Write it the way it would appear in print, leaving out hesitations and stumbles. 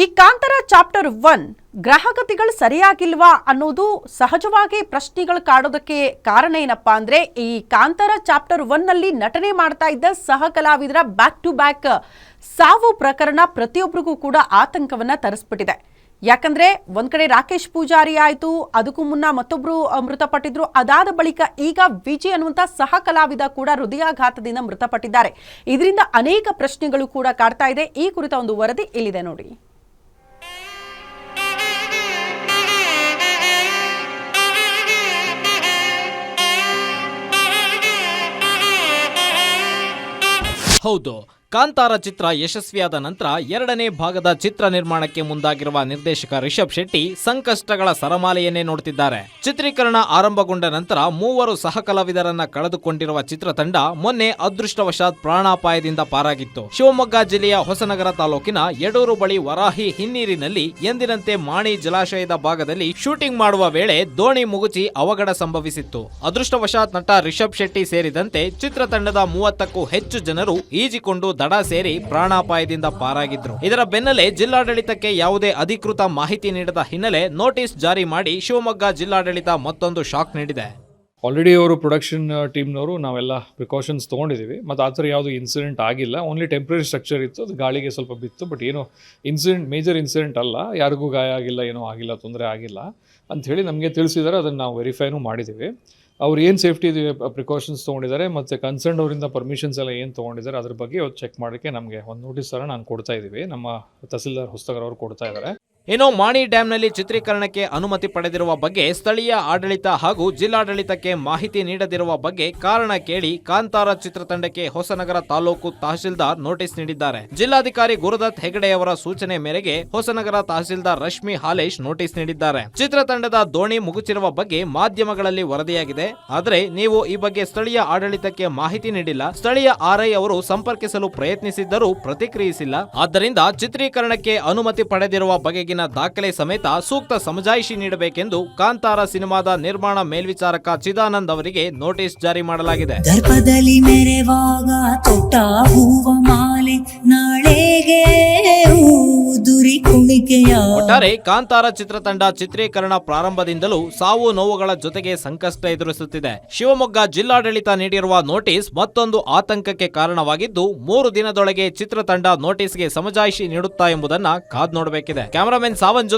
ಈ ಕಾಂತಾರ ಚಾಪ್ಟರ್ 1 ಗ್ರಹಗತಿಗಳು ಸರಿಯಾಗಿಲ್ವಾ ಅನ್ನೋದು ಸಹಜವಾಗಿ ಪ್ರಶ್ನೆಗಳು ಕಾಡೋದಕ್ಕೆ ಕಾರಣ ಏನಪ್ಪಾ ಅಂದ್ರೆ ಈ ಕಾಂತಾರ ಚಾಪ್ಟರ್ 1 ನಲ್ಲಿ ನಟನೆ ಮಾಡ್ತಾ ಇದ್ದ ಸಹ ಕಲಾವಿದರ ಬ್ಯಾಕ್ ಟು ಬ್ಯಾಕ್ ಸಾವು ಪ್ರಕರಣ ಪ್ರತಿಯೊಬ್ಬರಿಗೂ ಕೂಡ ಆತಂಕವನ್ನ ತರಿಸ್ಬಿಟ್ಟಿದೆ. ಯಾಕಂದ್ರೆ ಒಂದ್ ಕಡೆ ರಾಕೇಶ್ ಪೂಜಾರಿ ಆಯ್ತು, ಅದಕ್ಕೂ ಮುನ್ನ ಮತ್ತೊಬ್ರು ಮೃತಪಟ್ಟಿದ್ರು. ಅದಾದ ಬಳಿಕ ಈಗ ವಿಜಯ್ ಅನ್ನುವಂತ ಸಹ ಕಲಾವಿದ ಕೂಡ ಹೃದಯಾಘಾತದಿಂದ ಮೃತಪಟ್ಟಿದ್ದಾರೆ. ಇದರಿಂದ ಅನೇಕ ಪ್ರಶ್ನೆಗಳು ಕೂಡ ಕಾಡ್ತಾ ಇದೆ. ಈ ಕುರಿತ ಒಂದು ವರದಿ ಇಲ್ಲಿದೆ ನೋಡಿ. ಹೌದು, ಕಾಂತಾರ ಚಿತ್ರ ಯಶಸ್ವಿಯಾದ ನಂತರ ಎರಡನೇ ಭಾಗದ ಚಿತ್ರ ನಿರ್ಮಾಣಕ್ಕೆ ಮುಂದಾಗಿರುವ ನಿರ್ದೇಶಕ ರಿಷಬ್ ಶೆಟ್ಟಿ ಸಂಕಷ್ಟಗಳ ಸರಮಾಲೆಯನ್ನೇ ನೋಡುತ್ತಿದ್ದಾರೆ. ಚಿತ್ರೀಕರಣ ಆರಂಭಗೊಂಡ ನಂತರ ಮೂವರು ಸಹ ಕಲಾವಿದರನ್ನ ಕಳೆದುಕೊಂಡಿರುವ ಚಿತ್ರತಂಡ ಮೊನ್ನೆ ಅದೃಷ್ಟವಶಾತ್ ಪ್ರಾಣಾಪಾಯದಿಂದ ಪಾರಾಗಿತ್ತು. ಶಿವಮೊಗ್ಗ ಜಿಲ್ಲೆಯ ಹೊಸನಗರ ತಾಲೂಕಿನ ಯಡೂರು ಬಳಿ ವರಾಹಿ ಹಿನ್ನೀರಿನಲ್ಲಿ ಎಂದಿನಂತೆ ಮಾಣಿ ಜಲಾಶಯದ ಭಾಗದಲ್ಲಿ ಶೂಟಿಂಗ್ ಮಾಡುವ ವೇಳೆ ದೋಣಿ ಮುಗುಚಿ ಅವಘಡ ಸಂಭವಿಸಿತ್ತು. ಅದೃಷ್ಟವಶಾತ್ ನಟ ರಿಷಬ್ ಶೆಟ್ಟಿ ಸೇರಿದಂತೆ ಚಿತ್ರತಂಡದ 30ಕ್ಕೂ ಹೆಚ್ಚು ಜನರು ಈಜಿಕೊಂಡು ದಡ ಸೇರಿ ಪ್ರಾಣಾಪಾಯದಿಂದ ಪಾರಾಗಿದ್ರು. ಇದರ ಬೆನ್ನಲ್ಲೇ ಜಿಲ್ಲಾಡಳಿತಕ್ಕೆ ಯಾವುದೇ ಅಧಿಕೃತ ಮಾಹಿತಿ ನೀಡದ ಹಿನ್ನೆಲೆ ನೋಟಿಸ್ ಜಾರಿ ಮಾಡಿ ಶಿವಮೊಗ್ಗ ಜಿಲ್ಲಾಡಳಿತ ಮತ್ತೊಂದು ಶಾಕ್ ನೀಡಿದೆ. ಆಲ್ರೆಡಿ ಅವರು ಪ್ರೊಡಕ್ಷನ್ ಟೀಮ್ನವರು ನಾವೆಲ್ಲ ಪ್ರಿಕಾಷನ್ಸ್ ತೊಗೊಂಡಿದ್ದೀವಿ ಮತ್ತು ಆ ಥರ ಯಾವುದು ಇನ್ಸಿಡೆಂಟ್ ಆಗಿಲ್ಲ. ಓನ್ಲಿ ಟೆಂಪ್ರರಿ ಸ್ಟ್ರಕ್ಚರ್ ಇತ್ತು, ಅದು ಗಾಳಿಗೆ ಸ್ವಲ್ಪ ಬಿತ್ತು. ಬಟ್ ಏನೋ ಮೇಜರ್ ಇನ್ಸಿಡೆಂಟ್ ಅಲ್ಲ, ಯಾರಿಗೂ ಗಾಯ ಆಗಿಲ್ಲ, ಏನೂ ಆಗಿಲ್ಲ, ತೊಂದರೆ ಆಗಿಲ್ಲ ಅಂಥೇಳಿ ನಮಗೆ ತಿಳಿಸಿದ್ದಾರೆ. ಅದನ್ನು ನಾವು ವೆರಿಫೈನೂ ಮಾಡಿದ್ದೀವಿ. ಅವ್ರು ಏನು ಸೇಫ್ಟಿ ಪ್ರಿಕಾಷನ್ಸ್ ತೊಗೊಂಡಿದ್ದಾರೆ ಮತ್ತು ಕನ್ಸರ್ನ್ ಅವರಿಂದ ಪರ್ಮಿಷನ್ಸ್ ಎಲ್ಲ ಏನು ತೊಗೊಂಡಿದ್ದಾರೆ ಅದ್ರ ಬಗ್ಗೆ ಇವತ್ತು ಚೆಕ್ ಮಾಡೋಕ್ಕೆ ನಮಗೆ ಒಂದು ನೋಟಿಸ್ ಥರ ನಾನು ಕೊಡ್ತಾ ಇದ್ದೀವಿ. ನಮ್ಮ ತಹಸೀಲ್ದಾರ್ ಹೊಸನಗರ ಅವರು ಕೊಡ್ತಾ ಇದ್ದಾರೆ. ಇನ್ನು ಮಾಣಿ ಡ್ಯಾಂನಲ್ಲಿ ಚಿತ್ರೀಕರಣಕ್ಕೆ ಅನುಮತಿ ಪಡೆದಿರುವ ಬಗ್ಗೆ ಸ್ಥಳೀಯ ಆಡಳಿತ ಹಾಗೂ ಜಿಲ್ಲಾಡಳಿತಕ್ಕೆ ಮಾಹಿತಿ ನೀಡದಿರುವ ಬಗ್ಗೆ ಕಾರಣ ಕೇಳಿ ಕಾಂತಾರ ಚಿತ್ರತಂಡಕ್ಕೆ ಹೊಸನಗರ ತಾಲೂಕು ತಹಸೀಲ್ದಾರ್ ನೋಟಿಸ್ ನೀಡಿದ್ದಾರೆ. ಜಿಲ್ಲಾಧಿಕಾರಿ ಗುರುದತ್ ಹೆಗಡೆಯವರ ಸೂಚನೆ ಮೇರೆಗೆ ಹೊಸನಗರ ತಹಸೀಲ್ದಾರ್ ರಶ್ಮಿ ಹಾಲೇಶ್ ನೋಟಿಸ್ ನೀಡಿದ್ದಾರೆ. ಚಿತ್ರತಂಡದ ದೋಣಿ ಮುಗುಚಿರುವ ಬಗ್ಗೆ ಮಾಧ್ಯಮಗಳಲ್ಲಿ ವರದಿಯಾಗಿದೆ. ಆದರೆ ನೀವು ಈ ಬಗ್ಗೆ ಸ್ಥಳೀಯ ಆಡಳಿತಕ್ಕೆ ಮಾಹಿತಿ ನೀಡಿಲ್ಲ. ಸ್ಥಳೀಯ ಆರ್ಐ ಅವರು ಸಂಪರ್ಕಿಸಲು ಪ್ರಯತ್ನಿಸಿದ್ದರೂ ಪ್ರತಿಕ್ರಿಯಿಸಿಲ್ಲ. ಆದ್ದರಿಂದ ಚಿತ್ರೀಕರಣಕ್ಕೆ ಅನುಮತಿ ಪಡೆದಿರುವ ಬಗೆಗಿನ ದಾಖಲೆ ಸಮೇತ ಸೂಕ್ತ ಸಮಜಾಯಿಷಿ ನೀಡಬೇಕೆಂದು ಕಾಂತಾರ ಸಿನಿಮಾದ ನಿರ್ಮಾಣ ಮೇಲ್ವಿಚಾರಕ ಚಿದಾನಂದ್ ಅವರಿಗೆ ನೋಟಿಸ್ ಜಾರಿ ಮಾಡಲಾಗಿದೆ. ದರ್ಪದಲ್ಲಿ ಮೆರೆವಾಗ ತೊಟ್ಟ ಹೂವ ಮಾಲೆ ನಾಳೆಗೆ ಉದುರಿ ಕುಣಿಕೆಯ. ಒಟ್ಟಾರೆ ಕಾಂತಾರ ಚಿತ್ರತಂಡ ಚಿತ್ರೀಕರಣ ಪ್ರಾರಂಭದಿಂದಲೂ ಸಾವು ನೋವುಗಳ ಜೊತೆಗೆ ಸಂಕಷ್ಟ ಎದುರಿಸುತ್ತಿದೆ. ಶಿವಮೊಗ್ಗ ಜಿಲ್ಲಾಡಳಿತ ನೀಡಿರುವ ನೋಟಿಸ್ ಮತ್ತೊಂದು ಆತಂಕಕ್ಕೆ ಕಾರಣವಾಗಿದ್ದು 3 ದಿನದೊಳಗೆ ಚಿತ್ರತಂಡ ನೋಟಿಸ್ಗೆ ಸಮಜಾಯಿಷಿ ನೀಡುತ್ತಾ ಎಂಬುದನ್ನ ಕಾದ್ ನೋಡಬೇಕಿದೆ. ಕ್ಯಾಮರಾಮನ್ ಸಾವನ್